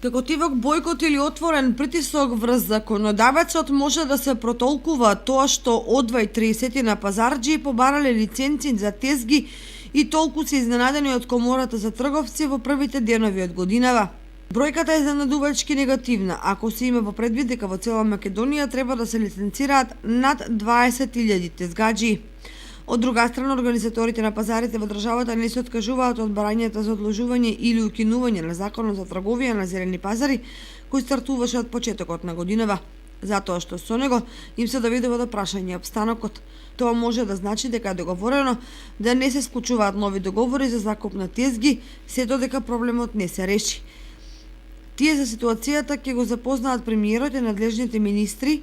Како тивок бојкот или отворен притисок врз законодавецот може да се протолкува тоа што одва и 30 на пазарџи побарале лиценци за тезги и толку се изненадени од Комората за трговци во првите денови од годинава. Бројката е изненадувачки негативна, ако се има во предвид дека во цела Македонија треба да се лиценцираат над 20.000 тезгаџи. Од друга страна, организаторите на пазарите во државата не се откажуваат од барањата за одложување или укинување на законот за трговија на зелени пазари, кој стартуваше од почетокот на годинава, затоа што со него им се доведува до прашање обстанокот. Тоа може да значи дека е договорено да не се склучуваат нови договори за закуп на тезги, сето дека проблемот не се реши. Тие за ситуацијата ќе го запознаат премиерот и надлежните министри,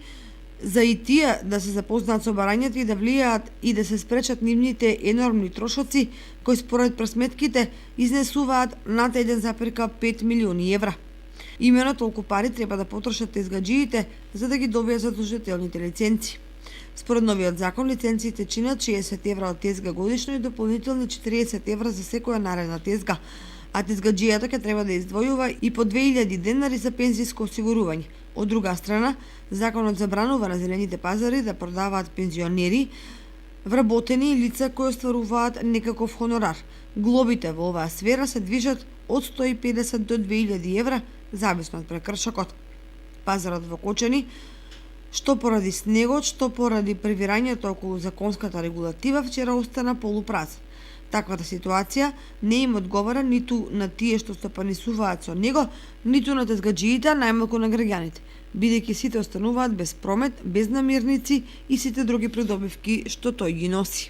за и тие да се запознаат со барањата и да влијаат и да се спречат нивните енормни трошоци, кои според пресметките изнесуваат над 1,5 милиони евра. Имено толку пари треба да потрошат тезгаџиите за да ги добијат задолжителните лиценци. Според новиот закон, лиценциите чинат 60 евра од тезга годишно и дополнителни 40 евра за секоја наредна тезга, а тезгаџијата ќе треба да издвојува и по 2000 денари за пензиско осигурување. Од друга страна, законот забранува на зелените пазари да продаваат пензионери, вработени лица кои остваруваат некаков хонорар. Глобите во оваа сфера се движат од 150 до 2000 евра, зависно од прекршокот. Пазарот во Кочани, што поради снегот, што поради превирањето околу законската регулатива, вчера остана полупразен. Таквата ситуација не им одговара ниту на тие што стопанисуваат со него, ниту на тезгаџиите, најмалку на граѓаните, бидејќи сите остануваат без промет, без намирници и сите други придобивки што тој ги носи.